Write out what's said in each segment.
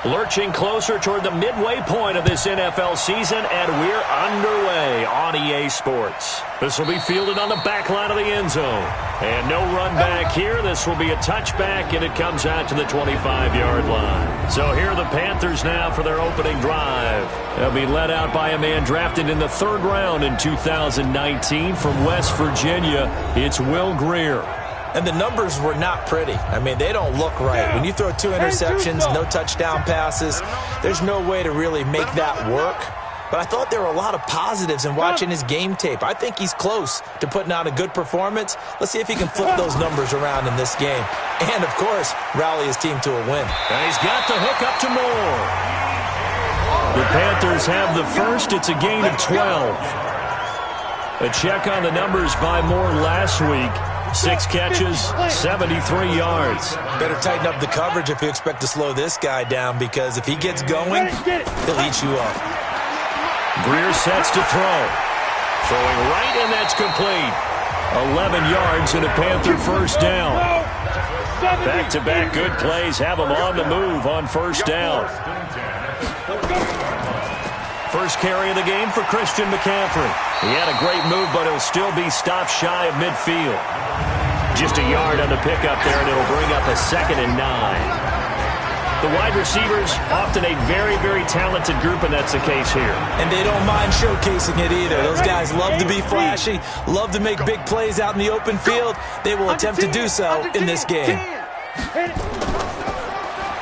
Lurching closer toward the midway point of this NFL season, and we're underway on EA Sports. This will be fielded on the back line of the end zone. And no run back here. This will be a touchback, and it comes out to the 25-yard line. So here are the Panthers now for their opening drive. They'll be led out by a man drafted in the 3rd round in 2019 from West Virginia. It's Will Grier. And the numbers were not pretty. I mean, they don't look right. When you throw 2 interceptions, no touchdown passes, there's no way to really make that work. But I thought there were a lot of positives in watching his game tape. I think he's close to putting out a good performance. Let's see if he can flip those numbers around in this game. And, of course, rally his team to a win. And he's got the hook up to Moore. The Panthers have the first. It's a gain of 12. A check on the numbers by Moore last week. 6 catches, 73 yards. Better tighten up the coverage if you expect to slow this guy down, because if he gets going, he'll eat you up. Grier sets to throw. Throwing right, and that's complete. 11 yards and a Panther first down. Back-to-back good plays have him on the move on first down. First carry of the game for Christian McCaffrey. He had a great move, but he'll still be stopped shy of midfield. Just a yard on the pickup there, and it'll bring up a 2nd and 9. The wide receivers, often a very, very talented group, and that's the case here. And they don't mind showcasing it either. Those guys love to be flashy, love to make big plays out in the open field. They will attempt to do so in this game.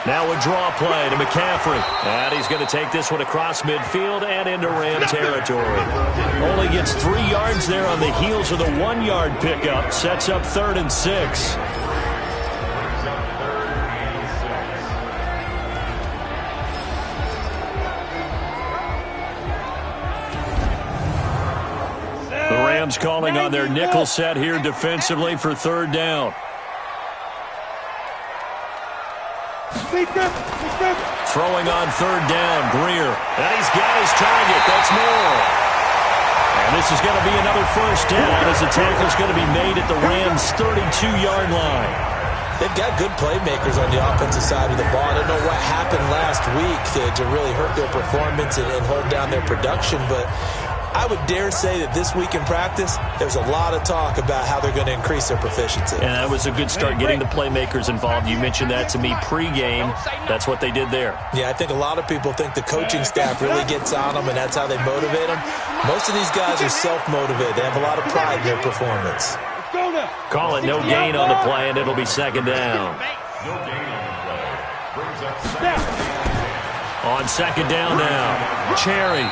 Now a draw play to McCaffrey. And he's going to take this one across midfield and into Ram territory. Only gets 3 yards there on the heels of the 1-yard pickup. Sets up 3rd and 6. The Rams calling on their nickel set here defensively for 3rd down. Throwing on 3rd down, Grier. And he's got his target. That's Moore. And this is going to be another first down as the tackle's going to be made at the Rams' 32-yard line. They've got good playmakers on the offensive side of the ball. I don't know what happened last week to really hurt their performance and hold down their production, but I would dare say that this week in practice, there's a lot of talk about how they're going to increase their proficiency. And that was a good start, getting the playmakers involved. You mentioned that to me pregame. That's what they did there. Yeah, I think a lot of people think the coaching staff really gets on them, and that's how they motivate them. Most of these guys are self-motivated. They have a lot of pride in their performance. Call it no gain on the play, and it'll be 2nd down. On 2nd down now, Cherry.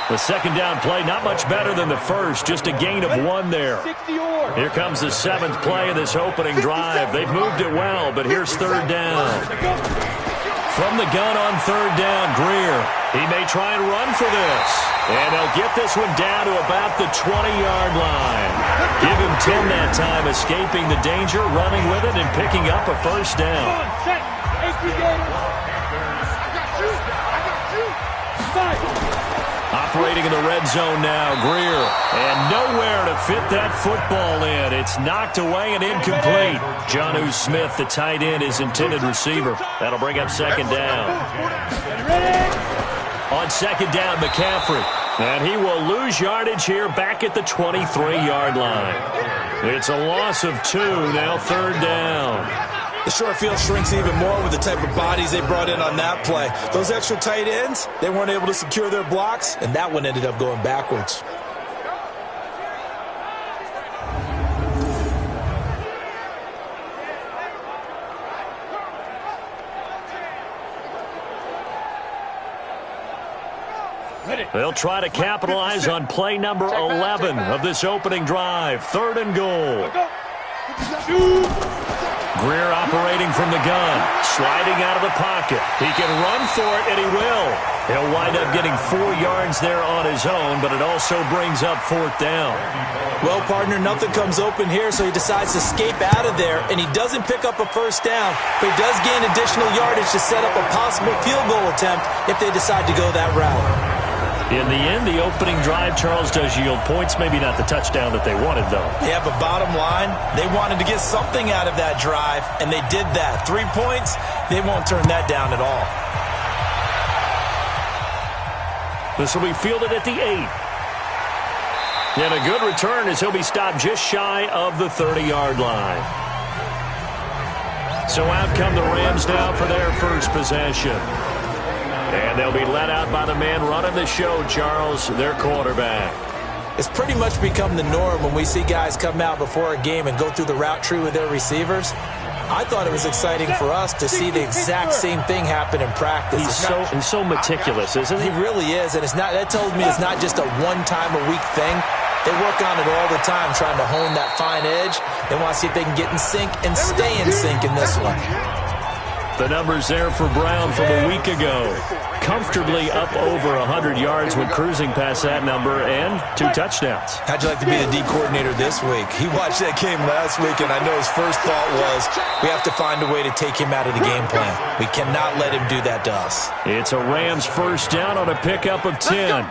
The 2nd down play, not much better than the first, just a gain of 1 there. Here comes the 7th play of this opening drive. They've moved it well, but here's 3rd down. From the gun on 3rd down, Grier. He may try and run for this. And they'll get this one down to about the 20-yard line. Give him 10 that time, escaping the danger, running with it, and picking up a first down. Operating in the red zone now, Grier. And nowhere to fit that football in. It's knocked away and incomplete. Jonnu Smith, the tight end, his intended receiver. That'll bring up 2nd down. On 2nd down, McCaffrey. And he will lose yardage here back at the 23-yard line. It's a loss of 2, now 3rd down. The short field shrinks even more with the type of bodies they brought in on that play. Those extra tight ends, they weren't able to secure their blocks, and that one ended up going backwards. They'll try to capitalize on play number 11 of this opening drive. 3rd and goal. Grier operating from the gun, sliding out of the pocket. He can run for it, and he will. He'll wind up getting 4 yards there on his own, but it also brings up 4th down. Well, partner, nothing comes open here, so he decides to escape out of there, and he doesn't pick up a first down, but he does gain additional yardage to set up a possible field goal attempt if they decide to go that route. In the end, the opening drive, Charles, does yield points. Maybe not the touchdown that they wanted, though. Yeah, but bottom line, they wanted to get something out of that drive, and they did that. 3 points, they won't turn that down at all. This will be fielded at the 8. And a good return as he'll be stopped just shy of the 30-yard line. So out come the Rams now for their first possession. And they'll be let out by the man running the show, Charles, their quarterback. It's pretty much become the norm when we see guys come out before a game and go through the route tree with their receivers. I thought it was exciting for us to see the exact same thing happen in practice. He's so meticulous, isn't he? He really is, and that tells me it's not just a one-time-a-week thing. They work on it all the time, trying to hone that fine edge. They want to see if they can get in sync and stay in sync in this one. The numbers there for Brown from a week ago. Comfortably up over 100 yards when cruising past that number, and 2 touchdowns. How'd you like to be the D coordinator this week? He watched that game last week, and I know his first thought was, we have to find a way to take him out of the game plan. We cannot let him do that to us. It's a Rams first down on a pickup of 10.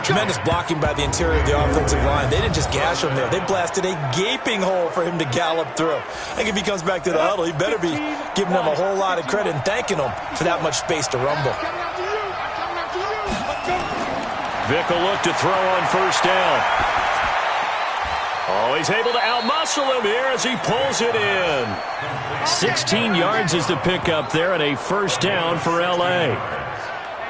Tremendous blocking by the interior of the offensive line. They didn't just gash him there. They blasted a gaping hole for him to gallop through. I think if he comes back to the huddle, he better be giving them a whole lot of credit and thanking them for that much space to rumble. Vick will look to throw on first down. Oh, he's able to outmuscle him here as he pulls it in. 16 yards is the pickup there and a first down for L.A.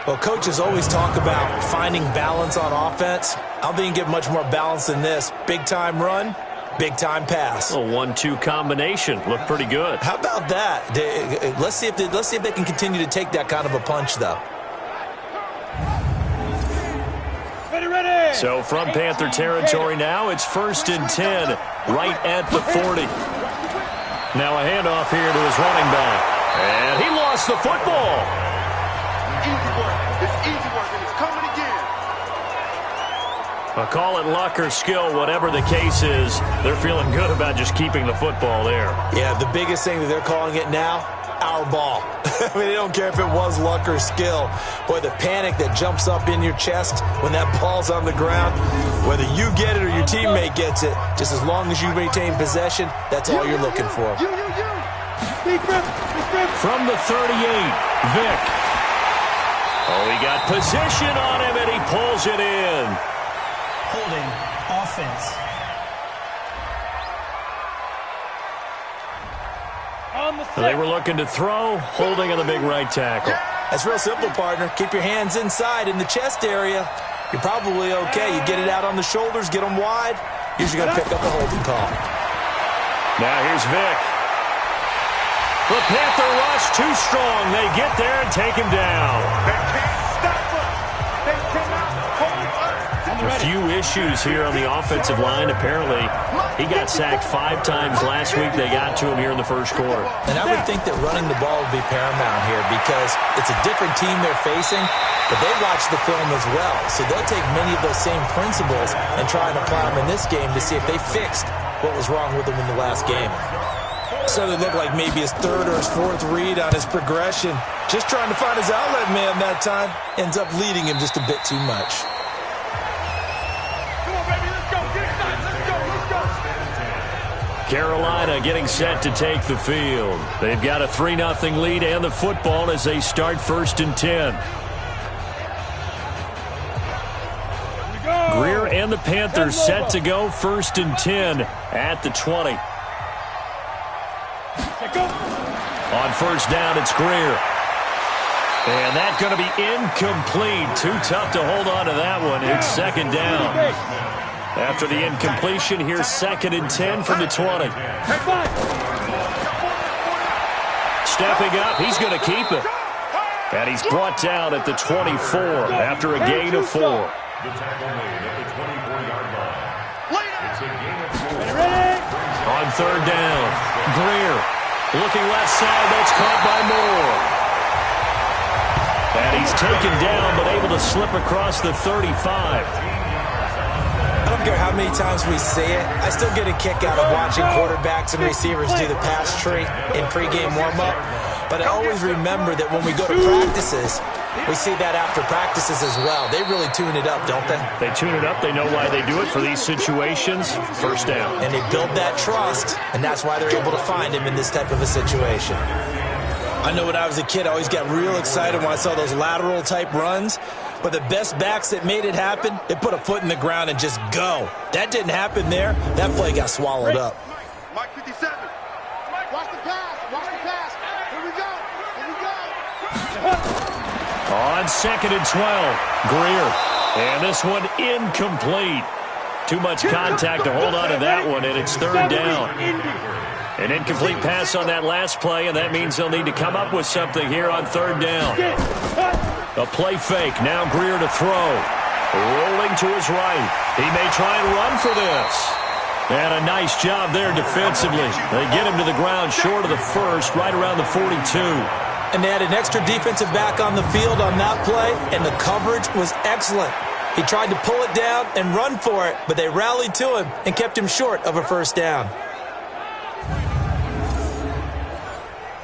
Well, coaches always talk about finding balance on offense. I don't think you get much more balance than this. Big-time run, big-time pass. A 1-2 combination. Looked pretty good. How about that? Let's see if they can continue to take that kind of a punch, though. So from Panther territory now, it's 1st and 10, right at the 40. Now a handoff here to his running back. And he lost the football. Easy work. It's easy work, and it's coming again. I'll call it luck or skill, whatever the case is. They're feeling good about just keeping the football there. Yeah, the biggest thing that they're calling it now, our ball. I mean, they don't care if it was luck or skill. Boy, the panic that jumps up in your chest when that ball's on the ground, whether you get it or your teammate gets it, just as long as you maintain possession, that's all you're looking for. From the 38, Vick. Oh, he got position on him, and he pulls it in. Holding offense. They were looking to throw, holding on the big right tackle. That's real simple, partner. Keep your hands inside in the chest area. You're probably okay. You get it out on the shoulders, get them wide. Usually going to pick up the holding call. Now here's Vick. The Panther rush too strong. They get there and take him down. They can't stop us. They cannot hold us. A few issues here on the offensive line. Apparently, he got sacked 5 times last week. They got to him here in the first quarter. And I would think that running the ball would be paramount here because it's a different team they're facing, but they watch the film as well. So they'll take many of those same principles and try and apply them in this game to see if they fixed what was wrong with them in the last game. So it looked like maybe his 3rd or his 4th read on his progression. Just trying to find his outlet man that time. Ends up leading him just a bit too much. Carolina getting set to take the field. They've got a 3-0 lead and the football as they start 1st and 10. Greer and the Panthers set to go 1st and 10 at the 20. On first down, it's Greer. And that's going to be incomplete. Too tough to hold on to that one. It's 2nd down. After the incompletion, here's 2nd and 10 from the 20. Stepping up, he's going to keep it. And he's brought down at the 24 after a gain of 4. On 3rd down, Greer looking left side. That's caught by Moore. And he's taken down but able to slip across the 35. I don't care how many times we say it, I still get a kick out of watching quarterbacks and receivers do the pass tree in pregame warm-up. But I always remember that when we go to practices, we see that after practices as well. They really tune it up, don't they? They tune it up. They know why they do it for these situations. First down. And they build that trust, and that's why they're able to find him in this type of a situation. I know when I was a kid, I always got real excited when I saw those lateral-type runs. but the best backs that made it happen, they put a foot in the ground and just go. That didn't happen there. That play got swallowed up. Mike 57. Watch the pass. Watch the pass. Here we go. Here we go. On 2nd and 12, Greer. And this one incomplete. Too much contact to hold on to that one, and it's 3rd down. An incomplete pass on that last play, and that means they'll need to come up with something here on 3rd down. A play fake. Now Greer to throw. Rolling to his right. He may try and run for this. And a nice job there defensively. They get him to the ground short of the first, right around the 42. And they had an extra defensive back on the field on that play, and the coverage was excellent. He tried to pull it down and run for it, but they rallied to him and kept him short of a 1st down.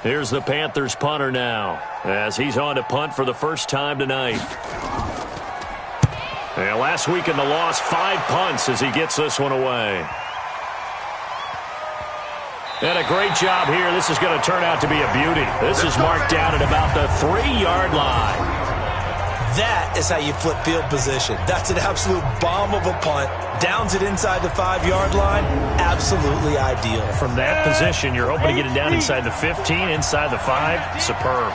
Here's the Panthers punter now, as he's on to punt for the first time tonight. And last week in the loss, 5 punts as he gets this one away. And a great job here. This is going to turn out to be a beauty. This is marked down at about the 3-yard line. That is how you flip field position. That's an absolute bomb of a punt. Downs it inside the 5-yard line. Absolutely ideal. From that position, you're hoping to get it down inside the 15, inside the 5. Superb.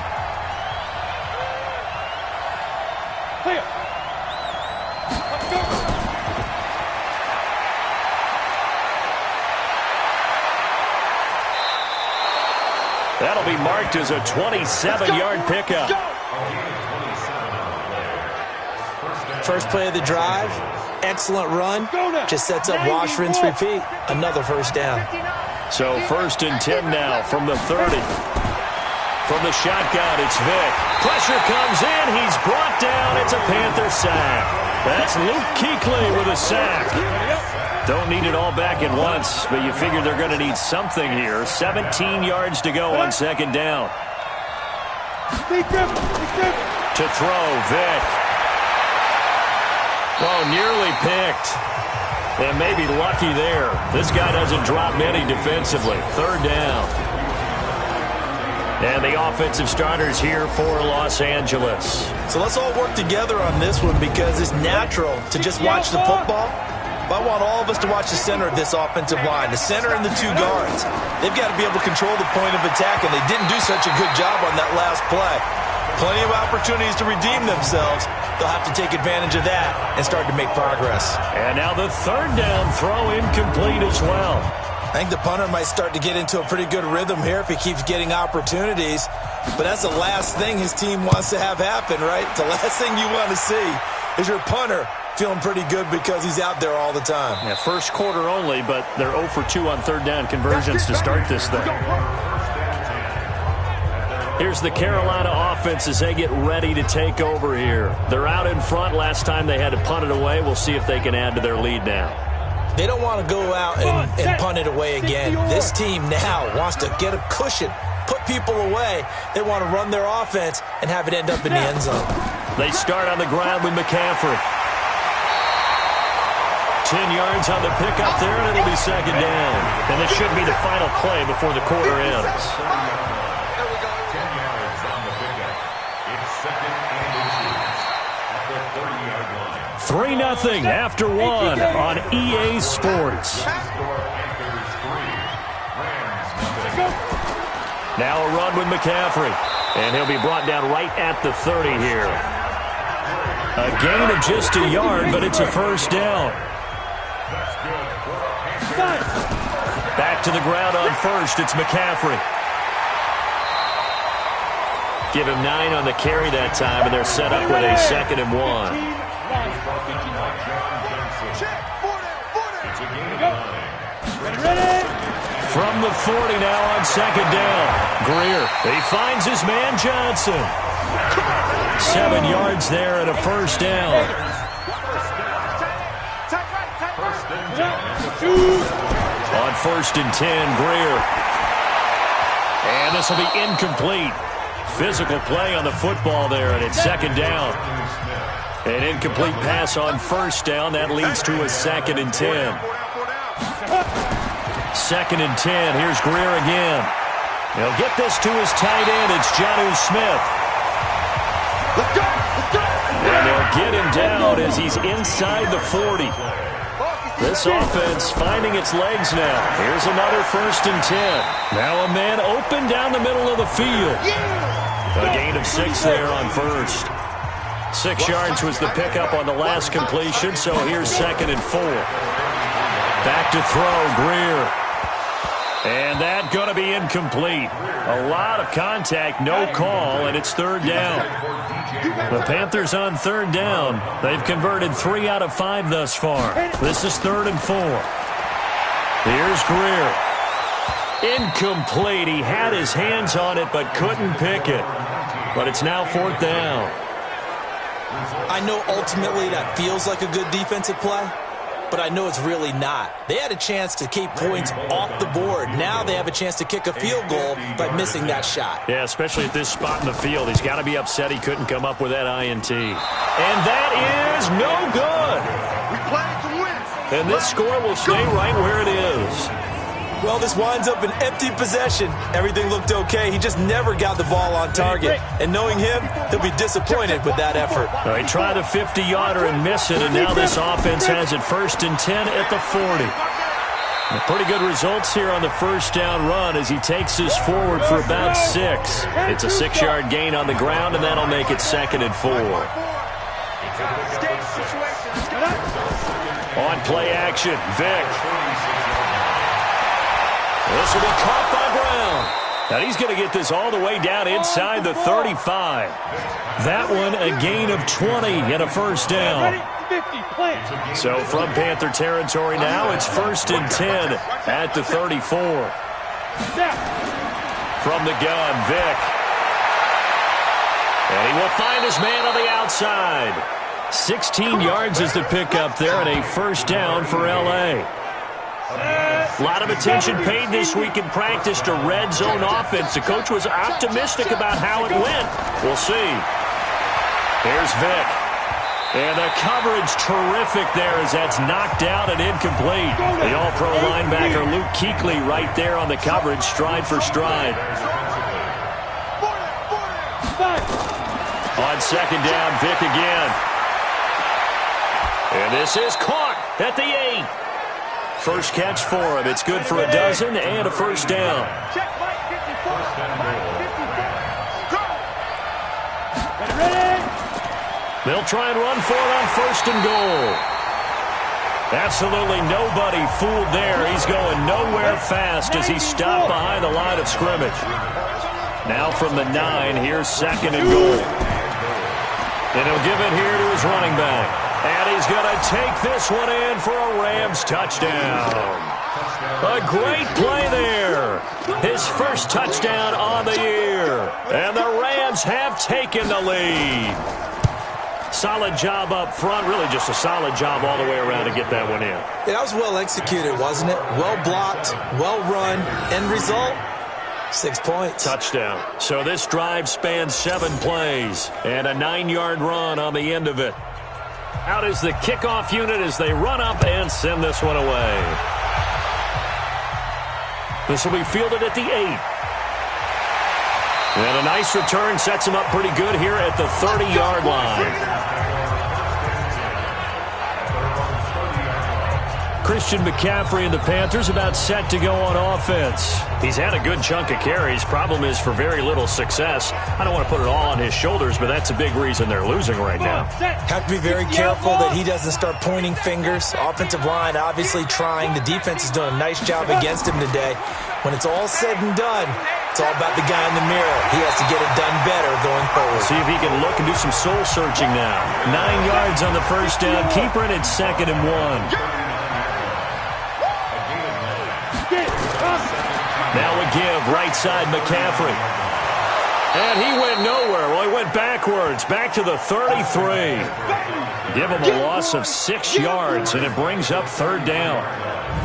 That'll be marked as a 27-yard pickup. First play of the drive, excellent run. Just sets up wash, rinse, repeat. Another 1st down. So 1st and 10 now from the 30. From the shotgun, it's Vick. Pressure comes in. He's brought down. It's a Panther sack. That's Luke Kuechly with a sack. Don't need it all back at once, but you figure they're going to need something here. 17 yards to go on 2nd down. To throw, Vick. Oh, nearly picked. And maybe lucky there. This guy doesn't drop many defensively. 3rd down. And the offensive starters here for Los Angeles. So let's all work together on this one because it's natural to just watch the football. But I want all of us to watch the center of this offensive line, the center and the 2 guards. They've got to be able to control the point of attack, and they didn't do such a good job on that last play. Plenty of opportunities to redeem themselves. They'll have to take advantage of that and start to make progress. And now the 3rd down throw incomplete as well. I think the punter might start to get into a pretty good rhythm here if he keeps getting opportunities. But that's the last thing his team wants to have happen, right? The last thing you want to see is your punter feeling pretty good because he's out there all the time. Yeah, first quarter only, but they're 0 for 2 on 3rd down conversions to start this thing. Here's the Carolina offense as they get ready to take over here. They're out in front. Last time they had to punt it away. We'll see if they can add to their lead now. They don't want to go out and punt it away again. This team now wants to get a cushion, put people away. They want to run their offense and have it end up in the end zone. They start on the ground with McCaffrey. 10 yards on the pickup there, and it'll be 2nd down. And this should be the final play before the quarter ends. 3-0 after 1 on EA Sports. Now a run with McCaffrey. And he'll be brought down right at the 30 here. A gain of just a yard, but it's a 1st down. Back to the ground on 1st. It's McCaffrey. Give him 9 on the carry that time, and they're set up with a 2nd and 1. From the 40 now on 2nd down. Greer, he finds his man Johnson. 7 yards there and a 1st down. On 1st and 10, Greer. And this will be incomplete. Physical play on the football there, and it's 2nd down. An incomplete pass on 1st down. That leads to a 2nd and 10. 2nd and 10. Here's Greer again. He'll get this to his tight end. It's Jonnu Smith. Let's go! Let's go! And they'll get him down as he's inside the 40. This offense finding its legs now. Here's another 1st and 10. Now a man open down the middle of the field. A gain of 6 there on 1st. 6 yards was the pickup on the last completion, so here's 2nd and 4. Back to throw, Greer. And that going to be incomplete. A lot of contact, no call, and it's 3rd down. The Panthers on 3rd down. They've converted 3 out of 5 thus far. This is 3rd and 4. Here's Greer. Incomplete. He had his hands on it but couldn't pick it. But it's now 4th down. I know ultimately that feels like a good defensive play, but I know it's really not. They had a chance to keep points off the board. Now they have a chance to kick a field goal by missing that shot. Yeah, especially at this spot in the field. He's got to be upset he couldn't come up with that INT. And that is no good. We play to win. And this score will stay right where it is. Well, this winds up an empty possession. Everything looked okay. He just never got the ball on target. And knowing him, he'll be disappointed with that effort. He tried a 50-yarder and missed it, and now this offense has it 1st and 10 at the 40. Pretty good results here on the 1st down run as he takes this forward for about 6. It's a 6-yard gain on the ground, and that'll make it 2nd and 4. On play action, Vick. This will be caught by Brown. And he's going to get this all the way down inside the 35. That one a gain of 20 and a 1st down. So from Panther territory now, it's 1st and 10 at the 34. From the gun, Vick. And he will find his man on the outside. 16 yards is the pickup there and a 1st down for L.A. A lot of attention paid this week in practice to red zone offense. The coach was optimistic about how it went. We'll see. Here's Vick. And the coverage terrific there as that's knocked out and incomplete. The all-pro linebacker Luke Kuechly right there on the coverage, stride for stride. On 2nd down, Vick again. And this is caught at the 8. First catch for him. It's good for a dozen and a 1st down. They'll try and run for it on 1st and goal. Absolutely nobody fooled there. He's going nowhere fast as he's stopped behind the line of scrimmage. Now from the 9, here's 2nd and goal. And he'll give it here to his running back. And he's going to take this one in for a Rams touchdown. A great play there. His 1st touchdown on the year. And the Rams have taken the lead. Solid job up front. Really just a solid job all the way around to get that one in. Yeah, that was well executed, wasn't it? Well blocked, well run. End result, 6 points. Touchdown. So this drive spans 7 plays. And a 9-yard run on the end of it. Out is the kickoff unit as they run up and send this one away. This will be fielded at the 8. And a nice return sets him up pretty good here at the 30-yard line. Christian McCaffrey and the Panthers about set to go on offense. He's had a good chunk of carries. Problem is for very little success. I don't want to put it all on his shoulders, but that's a big reason they're losing right now. Have to be very careful that he doesn't start pointing fingers. Offensive line obviously trying. The defense is doing a nice job against him today. When it's all said and done, it's all about the guy in the mirror. He has to get it done better going forward. See if he can look and do some soul searching now. 9 yards on the 1st down. Keeper and it's 2nd and 1. Now a give, right side McCaffrey. And he went nowhere. Well, he went backwards, back to the 33. Give him a loss of 6 yards, and it brings up 3rd down.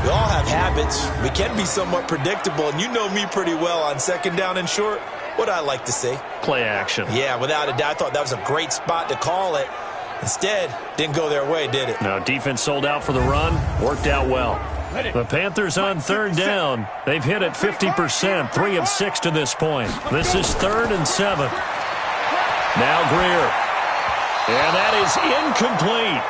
We all have habits. We can be somewhat predictable, and you know me pretty well on 2nd down and short. What I like to see. Play action. Yeah, without a doubt. I thought that was a great spot to call it. Instead, didn't go their way, did it? No, defense sold out for the run. Worked out well. The Panthers on 3rd down. They've hit it 50%, 3 of 6 to this point. This is 3rd and 7. Now Greer. And that is incomplete.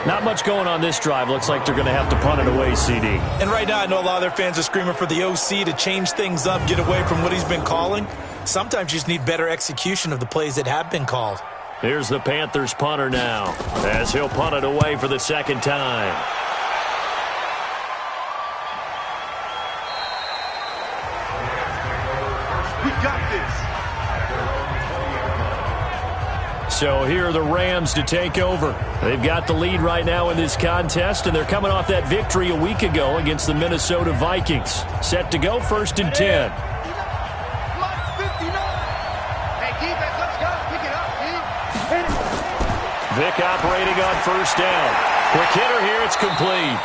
Not much going on this drive. Looks like they're going to have to punt it away, CD. And right now, I know a lot of their fans are screaming for the OC to change things up, get away from what he's been calling. Sometimes you just need better execution of the plays that have been called. Here's the Panthers punter now, as he'll punt it away for the second time. We got this. So here are the Rams to take over. They've got the lead right now in this contest, and they're coming off that victory a week ago against the Minnesota Vikings. Set to go, 1st and 10. Vic operating on 1st down. Quick hitter here, it's complete.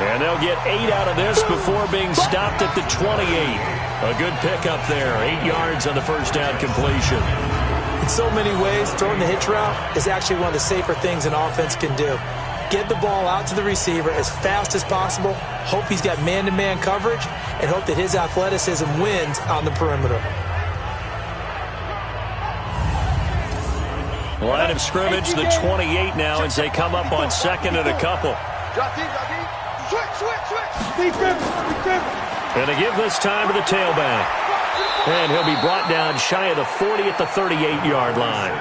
And they'll get 8 out of this before being stopped at the 28. A good pickup there, 8 yards on the 1st down completion. In so many ways, throwing the hitch route is actually one of the safer things an offense can do. Get the ball out to the receiver as fast as possible, hope he's got man-to-man coverage, and hope that his athleticism wins on the perimeter. Line of scrimmage, the 28 now as they come up on 2nd and a couple. And they give this time to the tailback. And he'll be brought down shy of the 40 at the 38-yard line.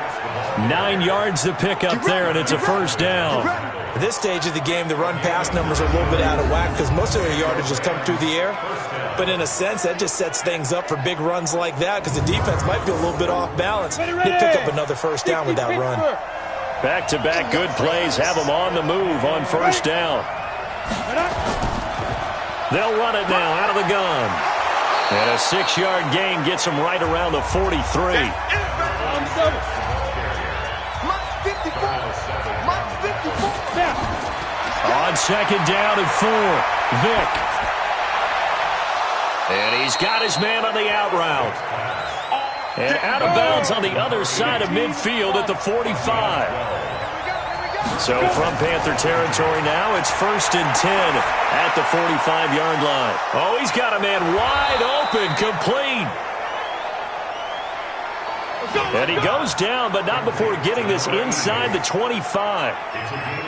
9 yards to pick up there, and it's a 1st down. At this stage of the game, the run-pass numbers are a little bit out of whack because most of their yardage has come through the air. But in a sense, that just sets things up for big runs like that because the defense might be a little bit off balance. They pick up another 1st down with that run. Back-to-back good plays have them on the move on 1st down. They'll run it now out of the gun. And a 6-yard gain gets them right around the 43. On 2nd down and 4, Vic. And he's got his man on the out route. And out of bounds on the other side of midfield at the 45. So from Panther territory now, it's 1st and 10 at the 45-yard line. Oh, he's got a man wide open, complete. And he goes down, but not before getting this inside the 25.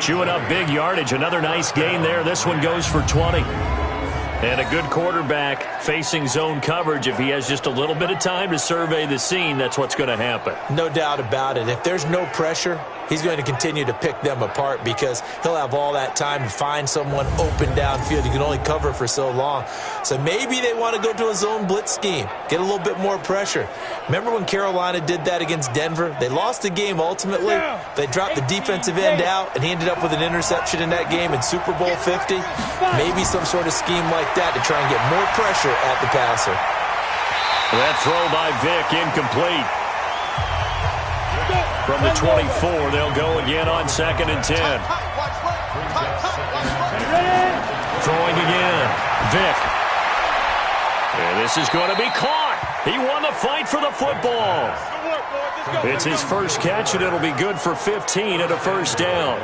Chewing up big yardage. Another nice gain there. This one goes for 20. And a good quarterback facing zone coverage. If he has just a little bit of time to survey the scene, that's what's going to happen. No doubt about it. If there's no pressure, he's going to continue to pick them apart because he'll have all that time to find someone open downfield. You can only cover for so long. So maybe they want to go to a zone blitz scheme, get a little bit more pressure. Remember when Carolina did that against Denver? They lost the game ultimately. They dropped the defensive end out, and he ended up with an interception in that game in Super Bowl 50. Maybe some sort of scheme like that to try and get more pressure at the passer. That throw by Vic incomplete. From the 24, they'll go again on 2nd and 10. Throwing again, Vic. And this is going to be caught. He won the fight for the football. It's his first catch, and it'll be good for 15 and a 1st down.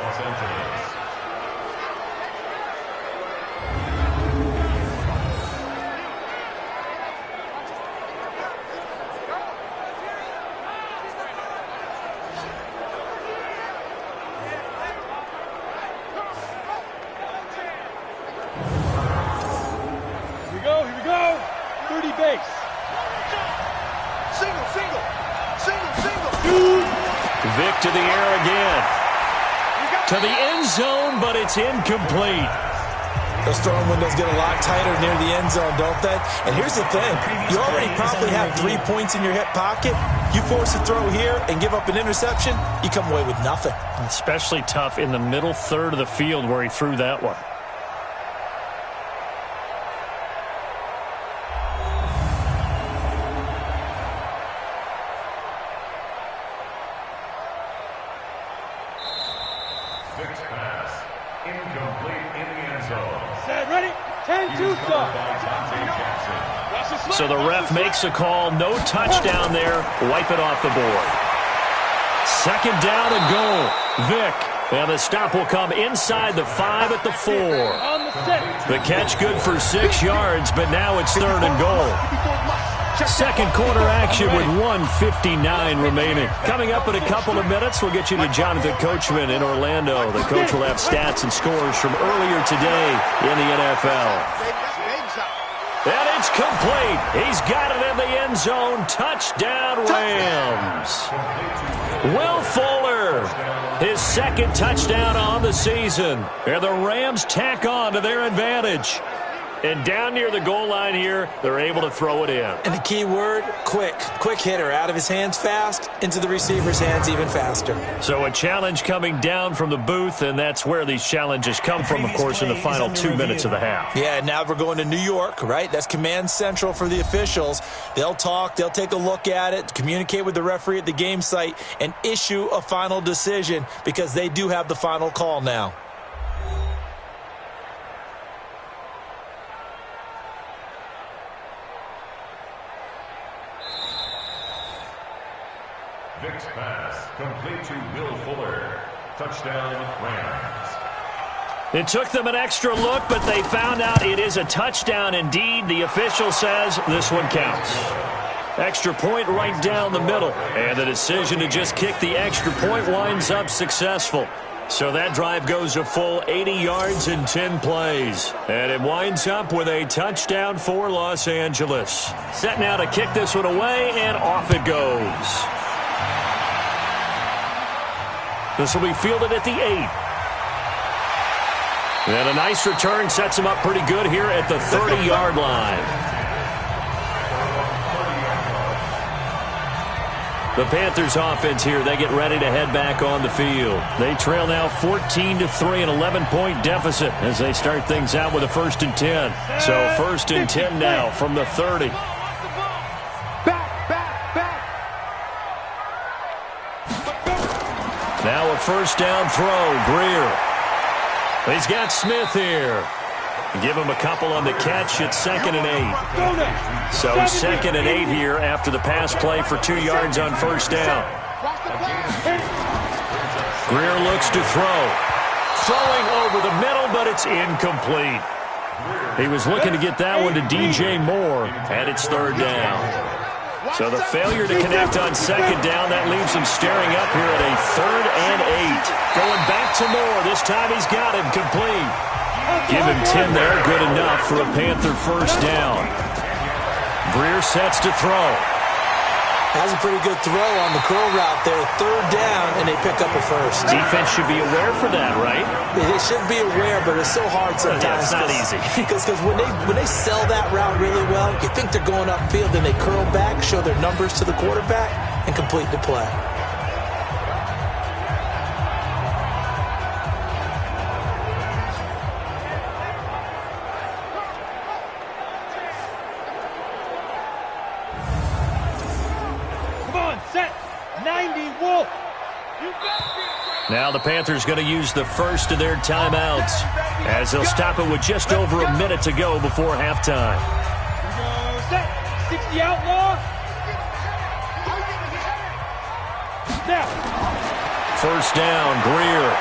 Vic to the air again. To the end zone, but it's incomplete. Those throwing windows get a lot tighter near the end zone, don't they? And here's the thing. You already probably have 3 points in your hip pocket. You force a throw here and give up an interception, you come away with nothing. Especially tough in the middle third of the field where he threw that one. So the ref makes a call. No touchdown there. Wipe it off the board. 2nd down and goal. Vic. And the stop will come inside the 5 at the 4. The catch good for 6 yards, but now it's 3rd and goal. Second quarter action with 1:59 remaining. Coming up in a couple of minutes, we'll get you to Jonathan Coachman in Orlando. The coach will have stats and scores from earlier today in the NFL. And it's complete. He's got it in the end zone. Touchdown, Rams. Will Fuller, his second touchdown on the season. And the Rams tack on to their advantage. And down near the goal line here, they're able to throw it in. And the key word, quick. Quick hitter. Out of his hands fast, into the receiver's hands even faster. So a challenge coming down from the booth, and that's where these challenges come from, of course, in the final 2 minutes of the half. Yeah, now we're going to New York, right? That's command central for the officials. They'll talk, they'll take a look at it, communicate with the referee at the game site, and issue a final decision because they do have the final call now. Vic's pass complete to Will Fuller. Touchdown, Rams. It took them an extra look, but they found out it is a touchdown indeed. The official says this one counts. Extra point right down the middle. And the decision to just kick the extra point winds up successful. So that drive goes a full 80 yards in 10 plays. And it winds up with a touchdown for Los Angeles. Set now to kick this one away, and off it goes. This will be fielded at the 8. And a nice return sets him up pretty good here at the 30-yard line. The Panthers offense here, they get ready to head back on the field. They trail now 14-3, an 11-point deficit as they start things out with a 1st and 10. So 1st and 10 now from the 30. Now a first down throw, Greer. He's got Smith here. Give him a couple on the catch. It's 2nd and 8. So 2nd and 8 here after the pass play for 2 yards on first down. Greer looks to throw. Throwing over the middle, but it's incomplete. He was looking to get that one to DJ Moore, and it's 3rd down. So the failure to connect on 2nd down, that leaves him staring up here at a 3rd and 8. Going back to Moore. This time he's got him complete. Give him 10 there. Good enough for a Panther first down. Greer sets to throw. That's a pretty good throw on the curl route there. 3rd down, and they pick up a first. Defense should be aware for that, right? They should be aware, but it's so hard sometimes. Yeah, it's not easy. Because when they sell that route really well, you think they're going upfield, and they curl back, show their numbers to the quarterback, and complete the play. Now the Panthers going to use the first of their timeouts as they'll stop it with just over a minute to go before halftime. 60 outlaw. Now. First down, Greer.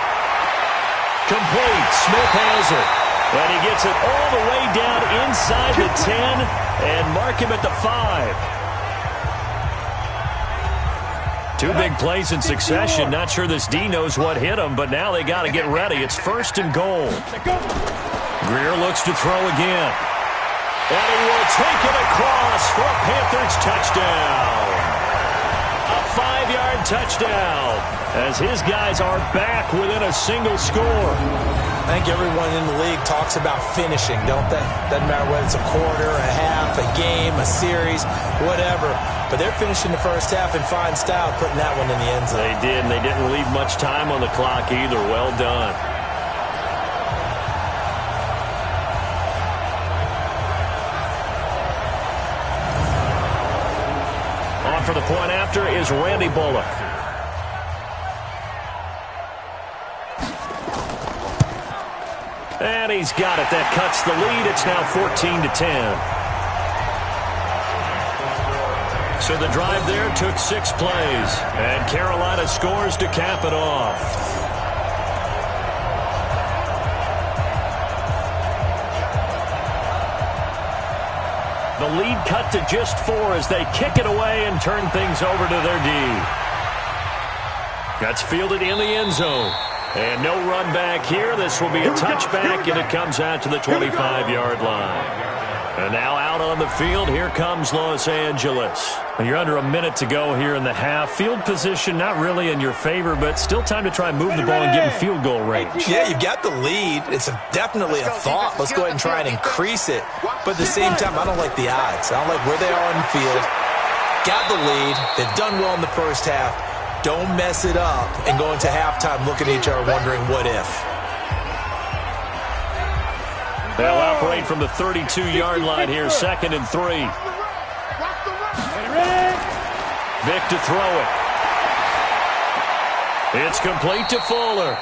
Complete. Smith has it. And he gets it all the way down inside the 10 and mark him at the 5. 2 big plays in succession. Not sure this D knows what hit him, but now they got to get ready. It's 1st and goal. Greer looks to throw again. And he will take it across for a Panthers touchdown. A 5-yard touchdown as his guys are back within a single score. I think everyone in the league talks about finishing, don't they? Doesn't matter whether it's a quarter, a half, a game, a series, whatever. But they're finishing the first half in fine style, putting that one in the end zone. They did, and they didn't leave much time on the clock either. Well done. On for the point after is Randy Bullock. And he's got it. That cuts the lead. It's now 14-10. So the drive there took 6 plays, and Carolina scores to cap it off. The the lead cut to just 4 as they kick it away and turn things over to their D. That's fielded in the end zone. And no run back here. This will be a touchback, and it comes out to the 25-yard line. And now out on the field, here comes Los Angeles. You're under a minute to go here in the half. Field position not really in your favor, but still time to try and move the ball and get in field goal range. Yeah, you've got the lead. It's definitely a thought. Let's go ahead and try and increase it. But at the same time, I don't like the odds. I don't like where they are on the field. Got the lead. They've done well in the first half. Don't mess it up and go into halftime looking at each other wondering what if. They'll operate from the 32-yard line here, 2nd and 3. Vick to throw it. It's complete to Fuller.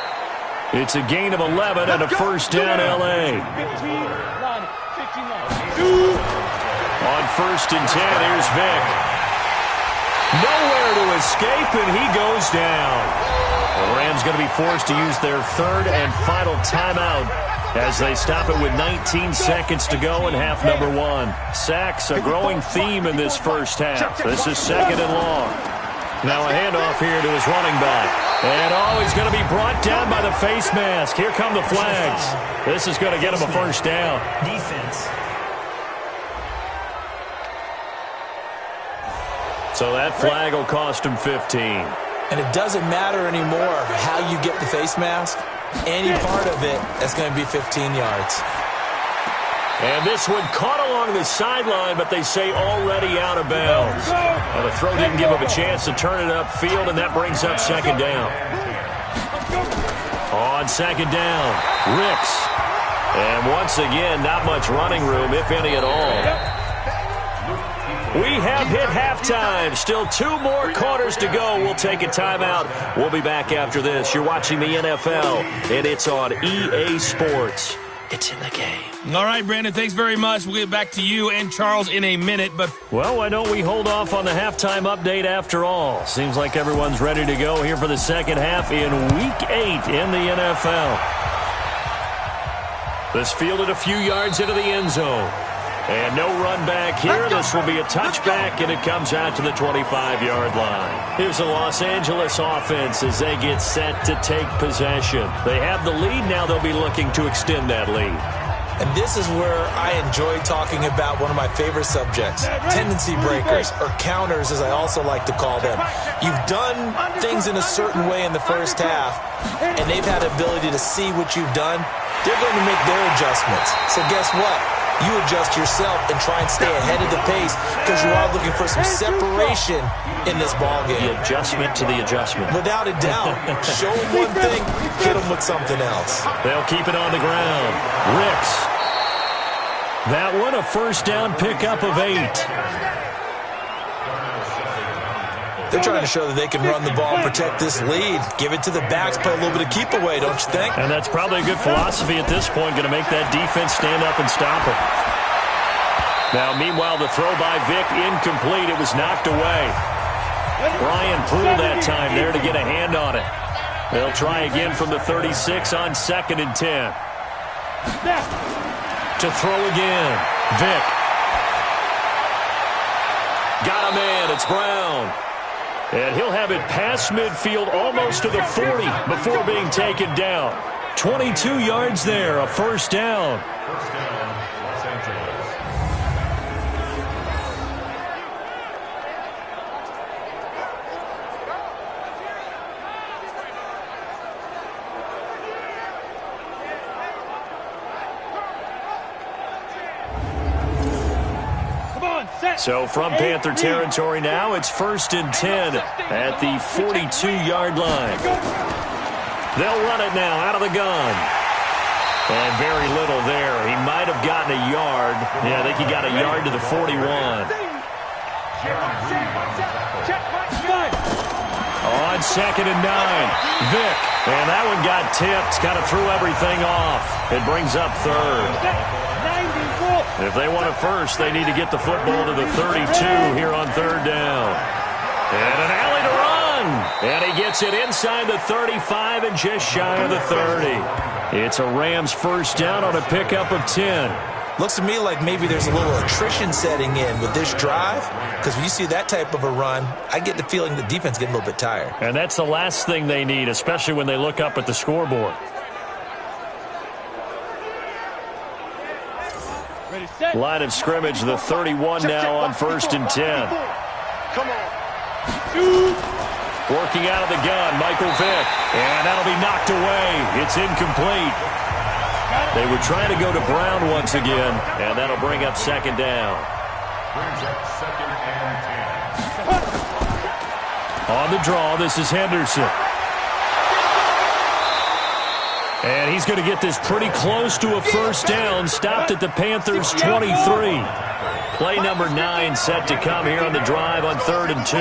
It's a gain of 11 and a first down, L.A. On 1st and 10, here's Vick. Nowhere to escape, and he goes down. The Rams going to be forced to use their 3rd and final timeout as they stop it with 19 seconds to go in half number 1. Sacks, a growing theme in this first half. This is 2nd and long. Now a handoff here to his running back. And, he's going to be brought down by the face mask. Here come the flags. This is going to get him a first down. Defense. So that flag will cost him 15. And it doesn't matter anymore how you get the face mask. Any part of it, that's going to be 15 yards. And this one caught along the sideline, but they say already out of bounds. Well, the throw didn't give him a chance to turn it upfield, and that brings up 2nd down. On 2nd down, Ricks. And once again, not much running room, if any at all. We have hit halftime. Still 2 more quarters to go. We'll take a timeout. We'll be back after this. You're watching the NFL, and it's on EA Sports. It's in the game. All right, Brandon, thanks very much. We'll get back to you and Charles in a minute. But well, why don't we hold off on the halftime update after all? Seems like everyone's ready to go here for the second half in Week 8 in the NFL. This fielded a few yards into the end zone. And no run back here. This will be a touchback, and it comes out to the 25-yard line. Here's the Los Angeles offense as they get set to take possession. They have the lead. Now they'll be looking to extend that lead. And this is where I enjoy talking about one of my favorite subjects, tendency breakers, or counters as I also like to call them. You've done things in a certain way in the first half, and they've had the ability to see what you've done. They're going to make their adjustments. So guess what? You adjust yourself and try and stay ahead of the pace because you are looking for some separation in this ballgame. The adjustment to the adjustment. Without a doubt. Show them one thing, hit them with something else. They'll keep it on the ground. Ricks. That one, a first down pickup of 8. They're trying to show that they can run the ball and protect this lead. Give it to the backs, play a little bit of keep away, don't you think? And that's probably a good philosophy at this point, going to make that defense stand up and stop it. Now, meanwhile, the throw by Vick incomplete. It was knocked away. Brian Poole that time there to get a hand on it. They'll try again from the 36 on 2nd and 10. To throw again. Vick. Got a man. It's Brown. And he'll have it past midfield almost to the 40 before being taken down. 22 yards there, a first down. First down, Los Angeles. So from Panther territory now, it's 1st and 10 at the 42-yard line. They'll run it now out of the gun. And very little there. He might have gotten a yard. Yeah, I think he got a yard to the 41. On 2nd and 9, Vick. And that one got tipped, kind of threw everything off. It brings up 3rd. If they want it first, they need to get the football to the 32 here on 3rd down. And an alley to run. And he gets it inside the 35 and just shy of the 30. It's a Rams first down on a pickup of 10. Looks to me like maybe there's a little attrition setting in with this drive, because when you see that type of a run, I get the feeling the defense getting a little bit tired. And that's the last thing they need, especially when they look up at the scoreboard. Line of scrimmage, the 31 now on 1st and 10. Come on. Working out of the gun, Michael Vick. And that'll be knocked away. It's incomplete. They were trying to go to Brown once again, and that'll bring up 2nd down. Brings up 2nd and 10. On the draw, this is Henderson. And he's going to get this pretty close to a 1st down, stopped at the Panthers' 23. Play number 9 set to come here on the drive on 3rd and 2.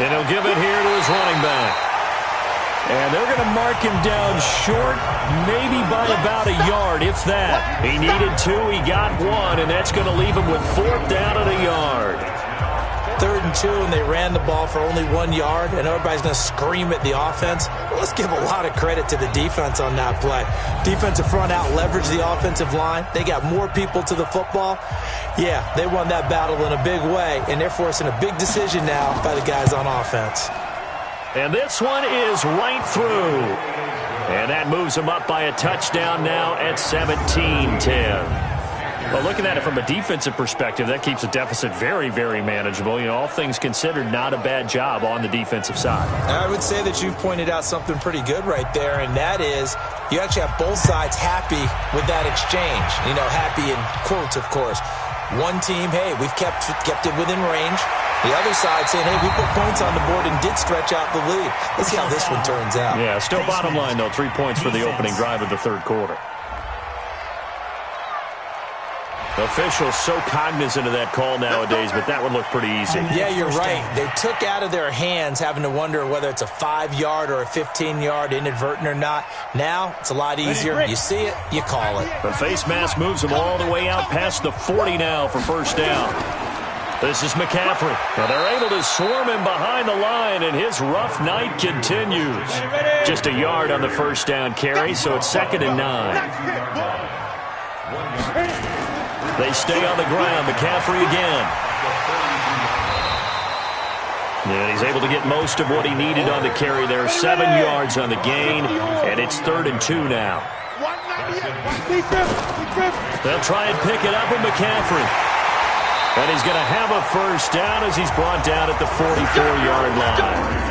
And he'll give it here to his running back. And they're going to mark him down short, maybe by about a yard, if that. He needed 2, he got 1, and that's going to leave him with 4th down and a yard. 3rd and 2, and they ran the ball for only 1 yard, and everybody's going to scream at the offense. Well, let's give a lot of credit to the defense on that play. Defensive front out leveraged the offensive line. They got more people to the football. Yeah, they won that battle in a big way, and they're forcing a big decision now by the guys on offense. And this one is right through. And that moves them up by a touchdown now at 17-10. Well, looking at it from a defensive perspective, that keeps the deficit very, very manageable. You know, all things considered, not a bad job on the defensive side. I would say that you've pointed out something pretty good right there, and that is you actually have both sides happy with that exchange. You know, happy in quotes, of course. One team, hey, we've kept it within range. The other side saying, hey, we put points on the board and did stretch out the lead. Let's see how this one turns out. Yeah, still bottom line, though, 3 points for the opening drive of the 3rd quarter. Officials so cognizant of that call nowadays, but that would look pretty easy. Yeah, you're right. They took out of their hands having to wonder whether it's a 5-yard or a 15-yard, inadvertent or not. Now, it's a lot easier. You see it, you call it. The face mask moves them all the way out past the 40 now for 1st down. This is McCaffrey. Now they're able to swarm him behind the line, and his rough night continues. Just a yard on the 1st down carry, so it's 2nd and 9. They stay on the ground. McCaffrey again. And he's able to get most of what he needed on the carry there. 7 yards on the gain, and it's 3rd and 2 now. They'll try and pick it up with McCaffrey. And he's going to have a 1st down as he's brought down at the 44-yard line.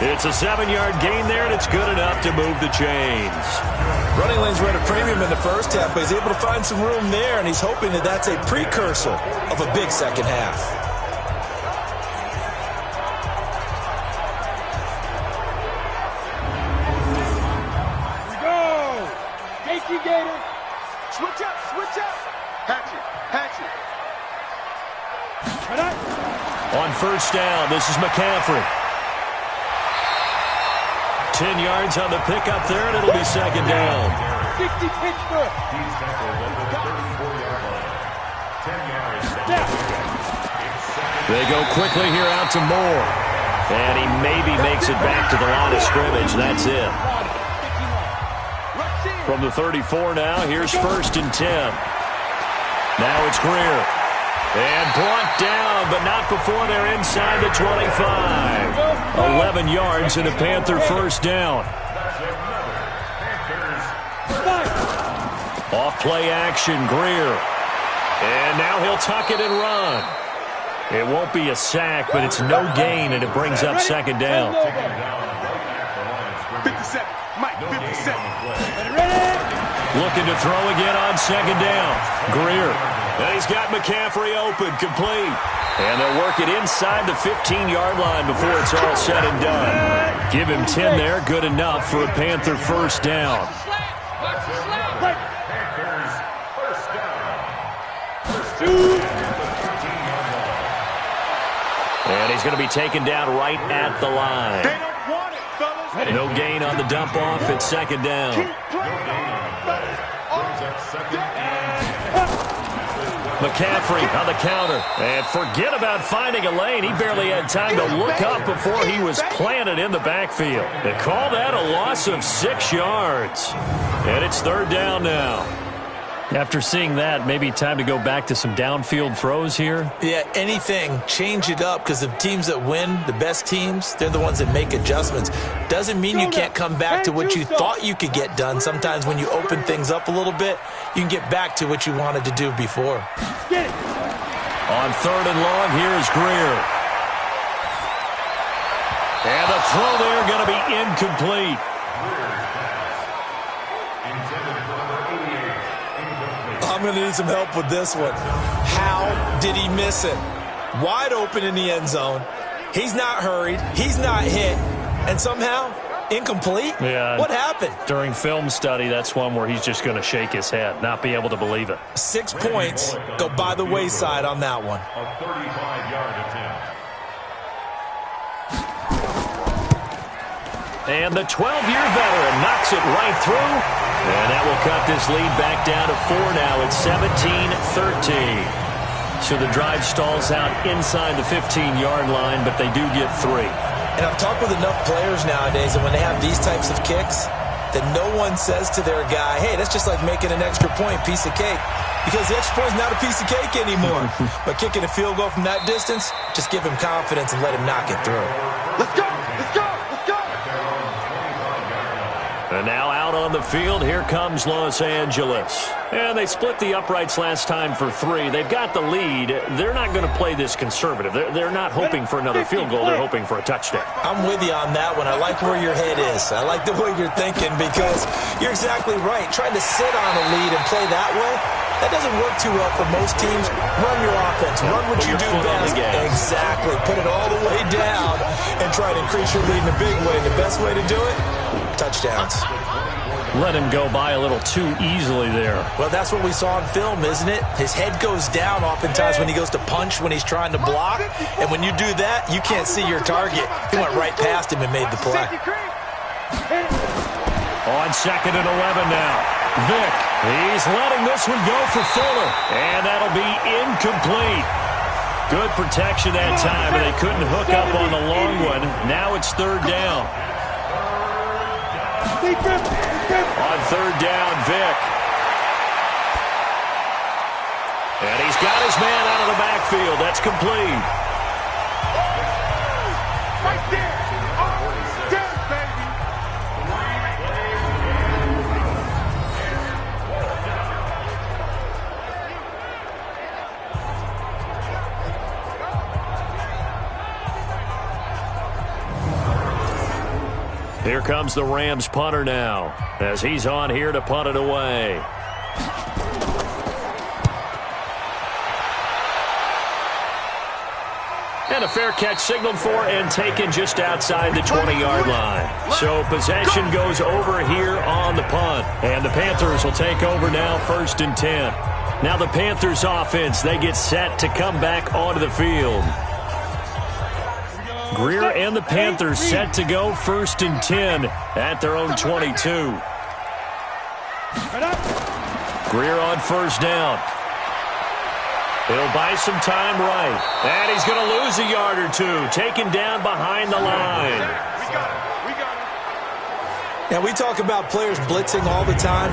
It's a 7-yard gain there, and it's good enough to move the chains. Running lanes were at a premium in the first half, but he's able to find some room there, and he's hoping that that's a precursor of a big second half. Here we go. Gator, Gator. Switch up, switch up. Hatchet, hatchet. On 1st down, this is McCaffrey. 10 yards on the pickup there, and it'll be 2nd down. 60 Pittsburgh. He's tackled at the 34-yard line. 10 yards. They go quickly here out to Moore. And he maybe makes it back to the line of scrimmage. That's it. From the 34 now, here's 1st and 10. Now it's Greer. And brought down, but not before they're inside the 25. 11 yards and a Panther 1st down. Off play action, Greer. And now he'll tuck it and run. It won't be a sack, but it's no gain, and it brings up 2nd down. 57. Mike, 57. Looking to throw again on 2nd down. Greer. And he's got McCaffrey open, complete. And they'll work it inside the 15-yard line before it's all said and done. Give him 10 there, good enough for a Panther 1st down. Panthers 1st down. And he's going to be taken down right at the line. They don't want it, fellas. No gain on the dump off. It's 2nd down. McCaffrey on the counter. And forget about finding a lane. He barely had time to look up before he was planted in the backfield. They call that a loss of 6 yards. And it's 3rd down now. After seeing that, maybe time to go back to some downfield throws here. Yeah, anything. Change it up, because the teams that win, the best teams, they're the ones that make adjustments. Doesn't mean you can't come back to what you thought you could get done. Sometimes when you open things up a little bit, you can get back to what you wanted to do before. On 3rd and long, here's Greer. And the throw there going to be incomplete. I'm going to need some help with this one. How did he miss it? Wide open in the end zone. He's not hurried. He's not hit. And somehow, incomplete? Yeah. What happened? During film study, that's one where he's just going to shake his head, not be able to believe it. 6 points go by the wayside on that one. A 35-yard attempt. And the 12-year veteran knocks it right through. And that will cut this lead back down to 4 now. It's 17-13. So the drive stalls out inside the 15-yard line, but they do get 3. And I've talked with enough players nowadays that when they have these types of kicks, that no one says to their guy, hey, that's just like making an extra point, piece of cake. Because the extra point is not a piece of cake anymore. But kicking a field goal from that distance, just give him confidence and let him knock it through. Let's go! Let's go! Let's go! And now out on the field, here comes Los Angeles. And they split the uprights last time for 3. They've got the lead. They're not going to play this conservative. They're not hoping for another field goal. They're hoping for a touchdown. I'm with you on that one. I like where your head is. I like the way you're thinking, because you're exactly right. Trying to sit on a lead and play that way, that doesn't work too well for most teams. Run your offense. Run what you do best. Exactly. Put it all the way down and try to increase your lead in a big way. The best way to do it? Touchdowns. Let him go by a little too easily there. Well, that's what we saw on film, isn't it? His head goes down oftentimes when he goes to punch, when he's trying to block. And when you do that, you can't see your target. He went right past him and made the play. On 2nd and 11 now. Vick, he's letting this one go for Fuller. And that'll be incomplete. Good protection that time, and they couldn't hook up on the long one. Now it's 3rd down. On 3rd down, Vick. And he's got his man out of the backfield. That's complete. Right there! There, baby! Here comes the Rams punter now, as he's on here to punt it away. And a fair catch signaled for and taken just outside the 20-yard line. So possession goes over here on the punt. And the Panthers will take over now, 1st and 10. Now the Panthers offense, they get set to come back onto the field. Greer and the Panthers set to go 1st and 10 at their own 22. Greer on 1st down. He'll buy some time right. And he's going to lose a yard or 2. Taken down behind the line. Now, we talk about players blitzing all the time.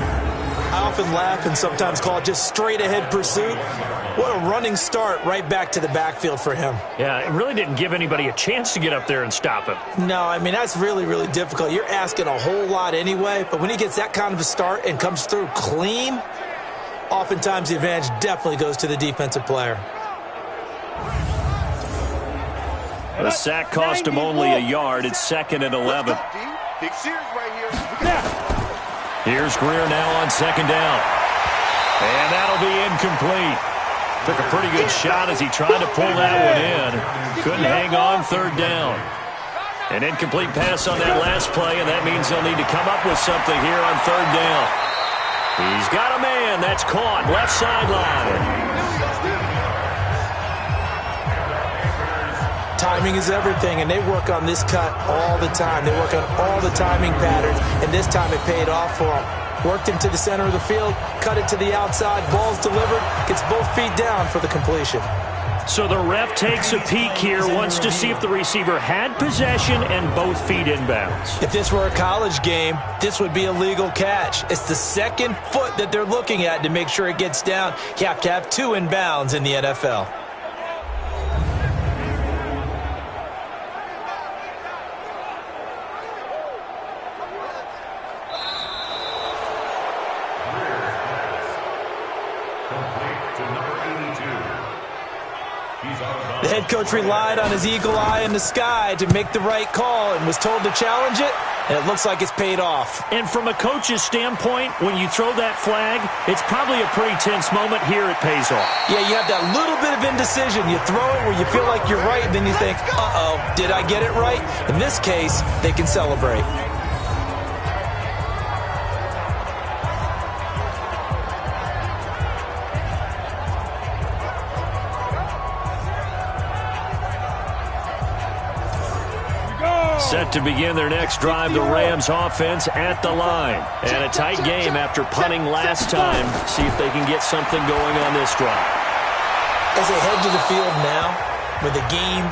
I often laugh and sometimes call it just straight-ahead pursuit. What a running start right back to the backfield for him. Yeah, it really didn't give anybody a chance to get up there and stop him. No, I mean, that's really, really difficult. You're asking a whole lot anyway, but when he gets that kind of a start and comes through clean, oftentimes the advantage definitely goes to the defensive player. The sack cost him only a yard. It's 2nd and 11. Big series right here. Here's Greer now on 2nd down. And that'll be incomplete. Took a pretty good shot as he tried to pull that one in. Couldn't hang on 3rd down. An incomplete pass on that last play, and that means they'll need to come up with something here on 3rd down. He's got a man. That's caught. Left sideline. Timing is everything, and they work on this cut all the time. They work on all the timing patterns, and this time it paid off for them. Worked him to the center of the field, cut it to the outside, ball's delivered, gets both feet down for the completion. So the ref takes a peek here, wants to see if the receiver had possession and both feet inbounds. If this were a college game, this would be a legal catch. It's the second foot that they're looking at to make sure it gets down. You have to have 2 inbounds in the NFL. The head coach relied on his eagle eye in the sky to make the right call and was told to challenge it, and it looks like it's paid off. And from a coach's standpoint, when you throw that flag, it's probably a pretty tense moment. Here it pays off. Yeah, you have that little bit of indecision. You throw it where you feel like you're right, and then you think, uh-oh, did I get it right? In this case, they can celebrate. Set to begin their next drive, the Rams offense at the line. And a tight game after punting last time. See if they can get something going on this drive. As they head to the field now, with the game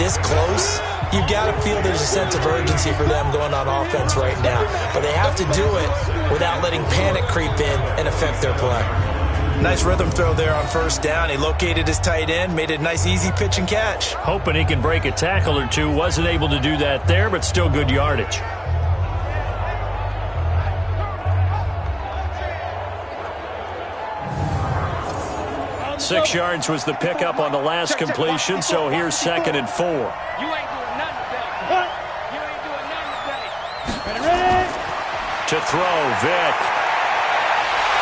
this close, you've got to feel there's a sense of urgency for them going on offense right now. But they have to do it without letting panic creep in and affect their play. Nice rhythm throw there on first down. He located his tight end, made it a nice easy pitch and catch. Hoping he can break a tackle or two. Wasn't able to do that there, but still good yardage. Six yards was the pickup on the last completion, so here's 2nd and 4. You ain't doing nothing today. You ain't doing nothing today. Ready? To throw, Vic.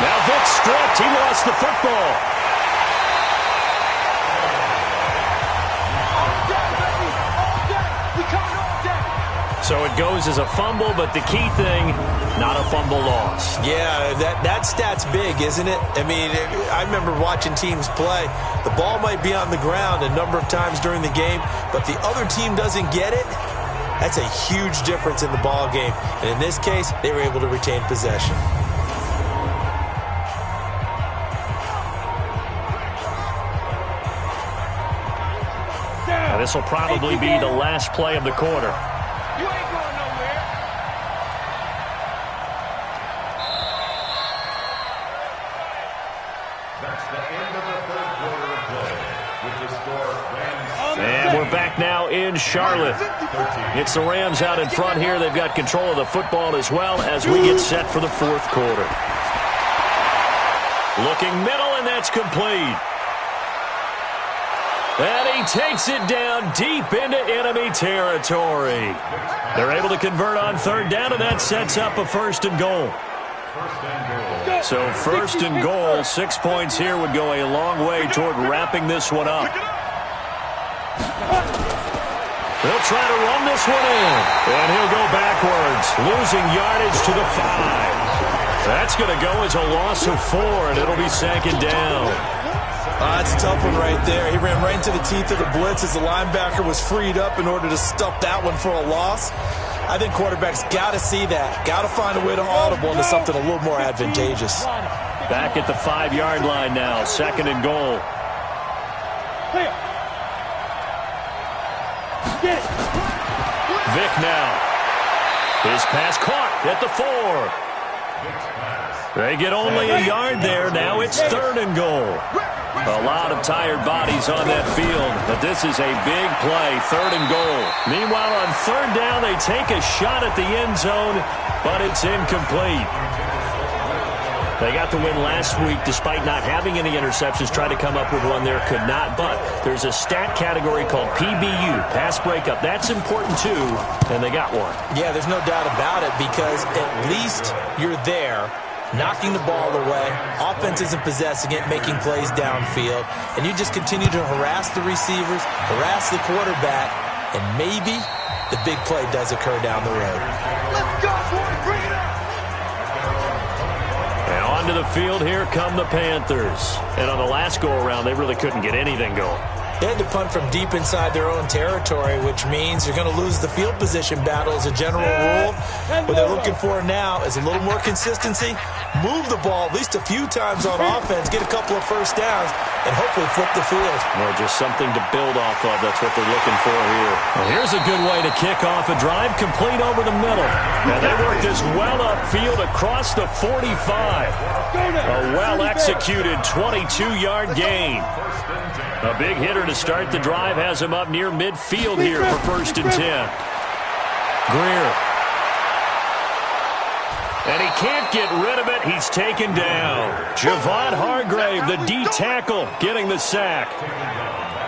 Now Vic stripped. He lost the football. So it goes as a fumble, but the key thing, not a fumble loss. Yeah, that stat's big, isn't it? I mean, I remember watching teams play. The ball might be on the ground a number of times during the game, but the other team doesn't get it. That's a huge difference in the ball game. And in this case, they were able to retain possession. This will probably be the last play of the quarter. You ain't going nowhere. That's the end of the third quarter of play. With the score, Rams. And we're back now in Charlotte. It's the Rams out in front here. They've got control of the football as well as we get set for the fourth quarter. Looking middle, and that's complete. And he takes it down deep into enemy territory. They're able to convert on third down, and that sets up a 1st and goal. So 1st and goal, 6 points here would go a long way toward wrapping this one up. They'll try to run this one in, and he'll go backwards, losing yardage to the 5. That's going to go as a loss of 4, and it'll be 2nd down. That's a tough one right there. He ran right into the teeth of the blitz as the linebacker was freed up in order to stuff that one for a loss. I think quarterbacks got to see that. Got to find a way to audible into something a little more advantageous. Back at the 5-yard line now, 2nd and goal. Vic now. His pass caught at the 4. They get only a yard there. Now it's 3rd and goal. A lot of tired bodies on that field, but this is a big play, 3rd and goal. Meanwhile, on 3rd down, they take a shot at the end zone, but it's incomplete. They got the win last week despite not having any interceptions. Tried to come up with one there, could not. But there's a stat category called PBU, pass breakup. That's important too, and they got one. Yeah, there's no doubt about it because at least you're there, knocking the ball away. Offense isn't possessing it, making plays downfield. And you just continue to harass the receivers, harass the quarterback, and maybe the big play does occur down the road. Let's go, boys. Bring it up. And onto the field, here come the Panthers. And on the last go-around, they really couldn't get anything going. They had to punt from deep inside their own territory, which means you're going to lose the field position battle as a general rule. What they're looking for now is a little more consistency, move the ball at least a few times on offense, get a couple of first downs, and hopefully flip the field. Well, just something to build off of. That's what they're looking for here. Well, here's a good way to kick off a drive, complete over the middle. And they work this well upfield across the 45. A well-executed 22-yard gain. A big hitter to start the drive has him up near midfield here for 1st and 10. Greer. And he can't get rid of it. He's taken down. Javon Hargrave, the D tackle, getting the sack.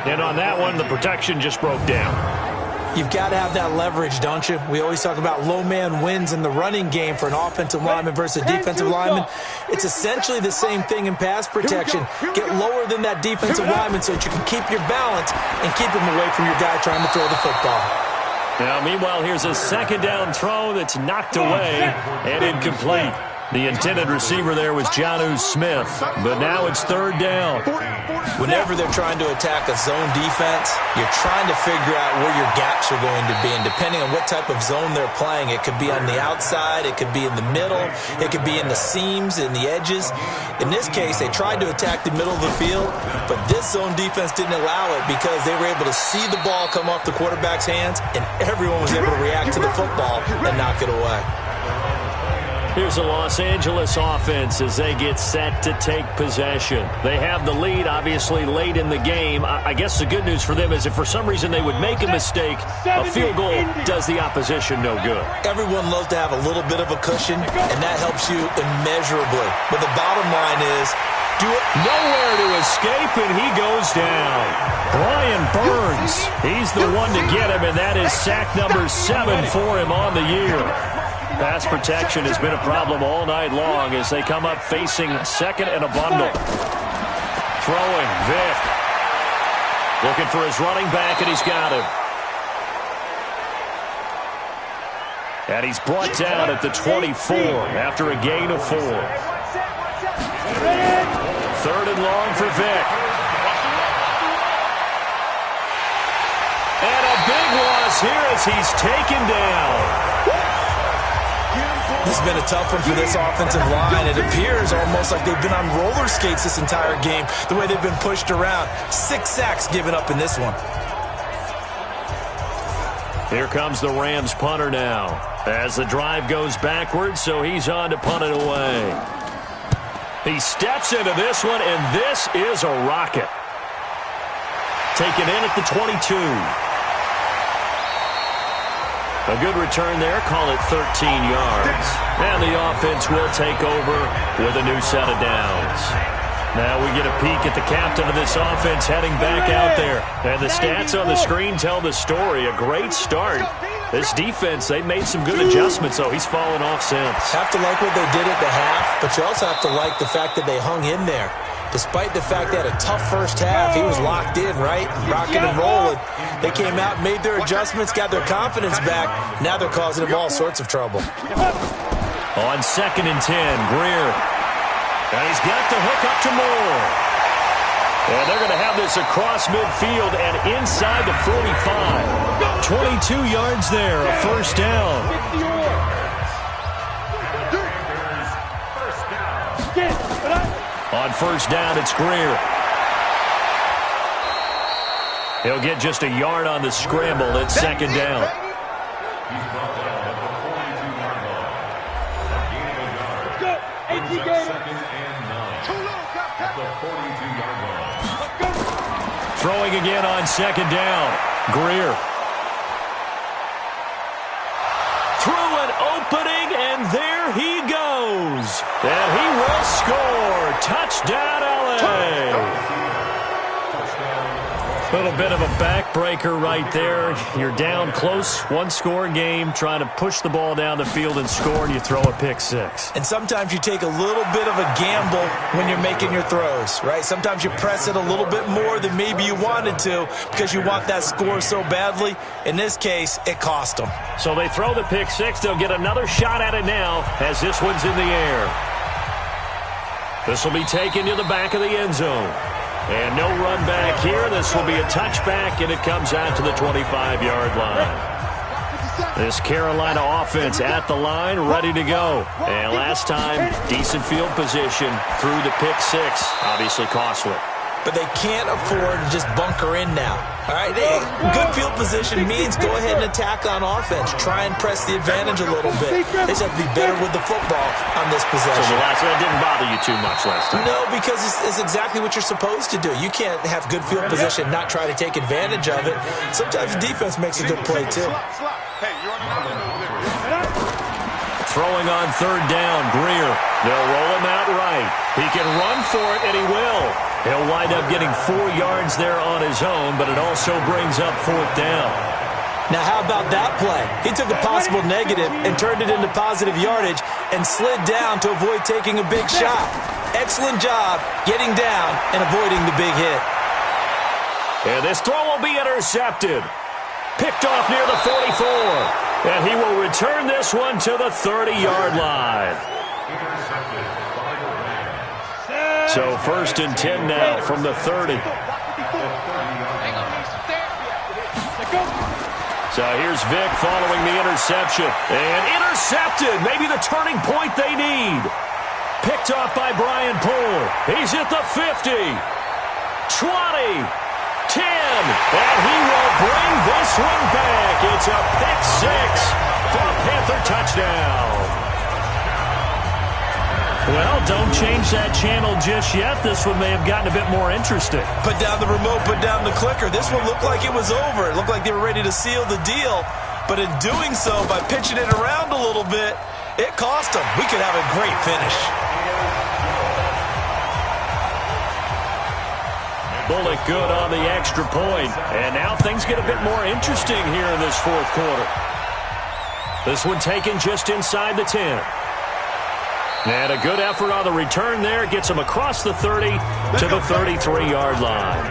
And on that one, the protection just broke down. You've got to have that leverage, don't you? We always talk about low man wins in the running game for an offensive lineman versus a defensive lineman. It's essentially the same thing in pass protection. Get lower than that defensive lineman so that you can keep your balance and keep him away from your guy trying to throw the football. Now, meanwhile, here's a second down throw that's knocked away and incomplete. The intended receiver there was Jonnu Smith, but now it's 3rd down. Whenever they're trying to attack a zone defense, you're trying to figure out where your gaps are going to be. And depending on what type of zone they're playing, it could be on the outside, it could be in the middle, it could be in the seams, in the edges. In this case, they tried to attack the middle of the field, but this zone defense didn't allow it because they were able to see the ball come off the quarterback's hands, and everyone was able to react to the football and knock it away. Here's the Los Angeles offense as they get set to take possession. They have the lead, obviously, late in the game. I guess the good news for them is if for some reason they would make a mistake, a field goal does the opposition no good. Everyone loves to have a little bit of a cushion, and that helps you immeasurably. But the bottom line is, do it. Nowhere to escape, and he goes down. Brian Burns, he's the one to get him, and that is sack number 7 for him on the year. Pass protection has been a problem all night long as they come up facing 2nd and a bundle. Throwing, Vick. Looking for his running back, and he's got him. And he's brought down at the 24 after a gain of 4. 3rd and long for Vick. And a big loss here as he's taken down. This has been a tough one for this offensive line. It appears almost like they've been on roller skates this entire game, the way they've been pushed around. 6 sacks given up in this one. Here comes the Rams punter now as the drive goes backwards, so he's on to punt it away. He steps into this one, and this is a rocket. Taken in at the 22. A good return there, call it 13 yards. And the offense will take over with a new set of downs. Now we get a peek at the captain of this offense heading back out there. And the stats on the screen tell the story. A great start. This defense, they made some good adjustments, so he's fallen off since. Have to like what they did at the half, but you also have to like the fact that they hung in there. Despite the fact they had a tough first half, he was locked in, right? Rocking and rolling. They came out, made their adjustments, got their confidence back. Now they're causing him all sorts of trouble. On 2nd and 10, Greer. And he's got the hook up to Moore. And they're going to have this across midfield and inside the 45. 22 yards there, a first down. On first down, it's Greer. He'll get just a yard on the scramble. It's 2nd down. He's brought down at the 42-yard line. A gain of a yard. 2nd and 9 at the 42-yard line. Throwing again on 2nd down. Greer. Through an opening, and there he goes. And he will score. Touchdown, L.A. A little bit of a backbreaker right there. You're down close, one-score game, trying to push the ball down the field and score, and you throw a pick six. And sometimes you take a little bit of a gamble when you're making your throws, right? Sometimes you press it a little bit more than maybe you wanted to because you want that score so badly. In this case, it cost them. So they throw the pick six. They'll get another shot at it now as this one's in the air. This will be taken to the back of the end zone. And no run back here. This will be a touchback, and it comes out to the 25-yard line. This Carolina offense at the line, ready to go. And last time, decent field position through the pick six. Obviously costly. But they can't afford to just bunker in now. All right, good field position means go ahead and attack on offense. Try and press the advantage a little bit. They just have to be better with the football on this possession. So that didn't bother you too much last time? No, because it's exactly what you're supposed to do. You can't have good field position, not try to take advantage of it. Sometimes the defense makes a good play, too. Throwing on third down, Greer. They'll roll him out right. He can run for it, and he will. He'll wind up getting 4 yards there on his own, but it also brings up fourth down. Now, how about that play? He took a possible negative and turned it into positive yardage and slid down to avoid taking a big shot. Excellent job getting down and avoiding the big hit. And this throw will be intercepted. Picked off near the 44. And he will return this one to the 30-yard line. So first and 10 now from the 30. So here's Vic following the interception. And intercepted. Maybe the turning point they need. Picked off by Brian Poole. He's at the 50. 20. 10. And he will bring this one back. It's a pick six for a Panther touchdown. Well, don't change that channel just yet. This one may have gotten a bit more interesting. Put down the remote, put down the clicker. This one looked like it was over. It looked like they were ready to seal the deal. But in doing so, by pitching it around a little bit, it cost them. We could have a great finish. Bullock good on the extra point. And now things get a bit more interesting here in this fourth quarter. This one taken just inside the 10. And a good effort on the return there. Gets him across the 30 to the 33-yard line.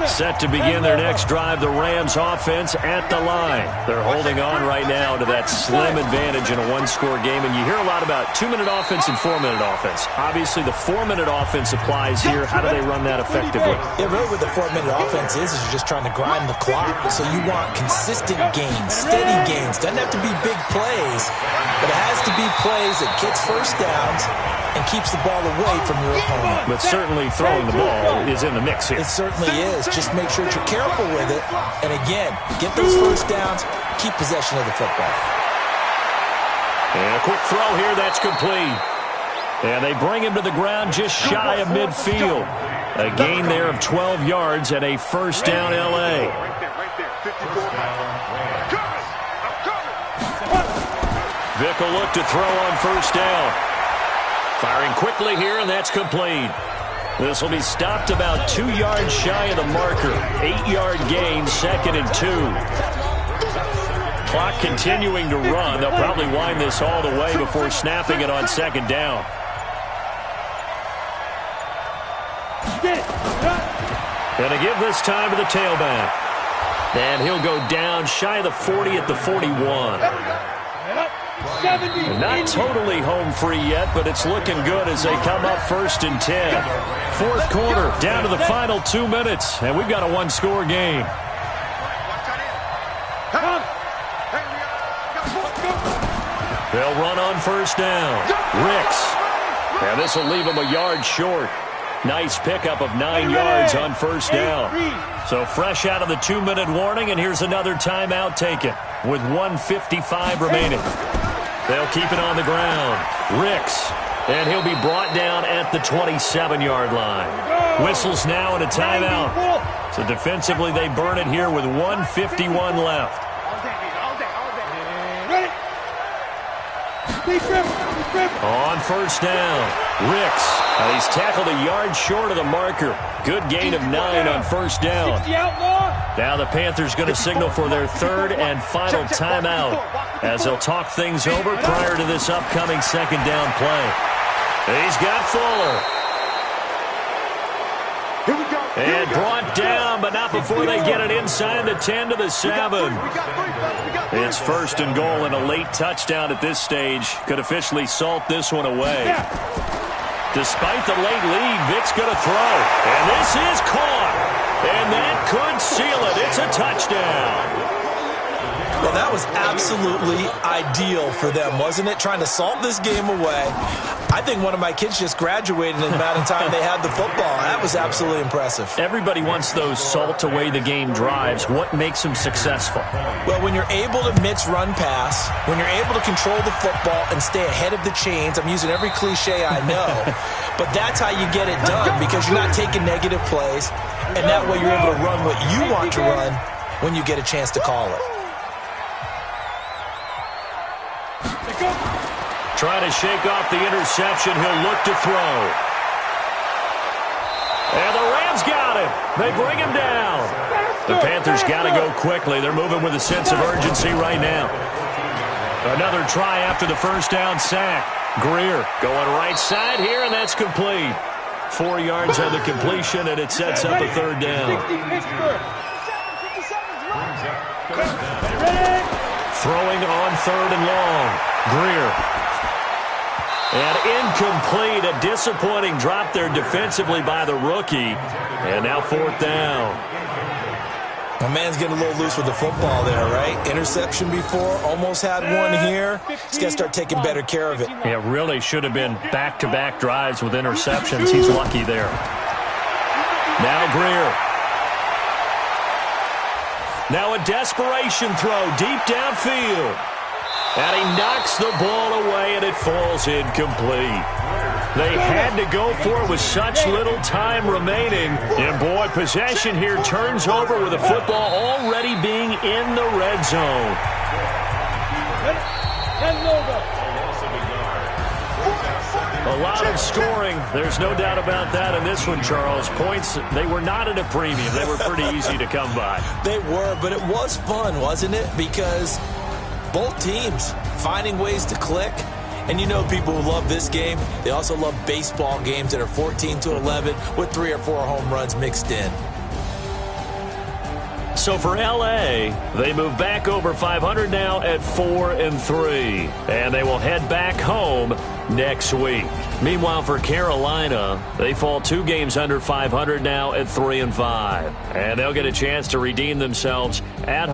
Set to begin their next drive, the Rams offense at the line. They're holding on right now to that slim advantage in a one-score game. And you hear a lot about 2-minute offense and 4-minute offense. Obviously, the 4-minute offense applies here. How do they run that effectively? Yeah, really what the 4-minute offense is you're just trying to grind the clock. So you want consistent gains, steady gains. Doesn't have to be big plays, but it has to be plays that gets first downs and keeps the ball away from your opponent. But certainly throwing the ball is in the mix here. It certainly is. Just make sure that you're careful with it. And again, get those first downs, keep possession of the football. And a quick throw here, that's complete. And they bring him to the ground just shy of midfield. A gain there of 12 yards and a first down L.A. Vic will look to throw on first down. Firing quickly here, and that's complete. This will be stopped about 2 yards shy of the marker. 8-yard gain, 2nd and 2. Clock continuing to run. They'll probably wind this all the way before snapping it on 2nd down. Gonna give this time to the tailback. And he'll go down shy of the 40 at the 41. Not totally home free yet, but it's looking good as they come up first and 10. Fourth quarter, down to the final 2 minutes, and we've got a one-score game. They'll run on first down. Ricks. And this will leave them a yard short. Nice pickup of 9 yards on first down. So fresh out of the 2-minute warning, and here's another timeout taken with 1:55 remaining. They'll keep it on the ground. Ricks. And he'll be brought down at the 27-yard line. Whistles now and a timeout. So defensively, they burn it here with 1:51 left. On first down, Ricks. He's tackled a yard short of the marker. Good gain of 9 on first down. Now the Panthers going to signal for their third and final timeout as they'll talk things over prior to this upcoming second down play. He's got Fuller. And brought down, but not before they get it inside the 10 to the 7. It's first and goal, and a late touchdown at this stage could officially salt this one away. Despite the late lead, Vic's going to throw. And this is caught. And that could seal it. It's a touchdown. Well, that was absolutely ideal for them, wasn't it? Trying to salt this game away. I think one of my kids just graduated in the amount of time they had the football. That was absolutely impressive. Everybody wants those salt-away-the-game drives. What makes them successful? Well, when you're able to mix run pass, when you're able to control the football and stay ahead of the chains, I'm using every cliche I know, but that's how you get it done because you're not taking negative plays, and that way you're able to run what you want to run when you get a chance to call it. Trying to shake off the interception. He'll look to throw. And the Rams got him. They bring him down. The Panthers got to go quickly. They're moving with a sense of urgency right now. Another try after the first down sack. Greer going right side here, and that's complete. 4 yards on the completion, and it sets up a third down. Throwing on third and long. Greer. And incomplete, a disappointing drop there defensively by the rookie. And now fourth down. My man's getting a little loose with the football there, right? Interception before, almost had one here. He's got to start taking better care of it. Yeah, really should have been back-to-back drives with interceptions. He's lucky there. Now Greer. Now a desperation throw deep downfield. And he knocks the ball away, and it falls incomplete. They had to go for it with such little time remaining. And, boy, possession here turns over with the football already being in the red zone. A lot of scoring. There's no doubt about that in this one, Charles. Points, they were not at a premium. They were pretty easy to come by. They were, but it was fun, wasn't it? Because both teams finding ways to click. And you know people who love this game, they also love baseball games that are 14-11 with 3 or 4 home runs mixed in. So for L.A., they move back over 500 now at 4-3. And they will head back home next week. Meanwhile, for Carolina, they fall 2 games under 500 now at 3-5. And they'll get a chance to redeem themselves at home.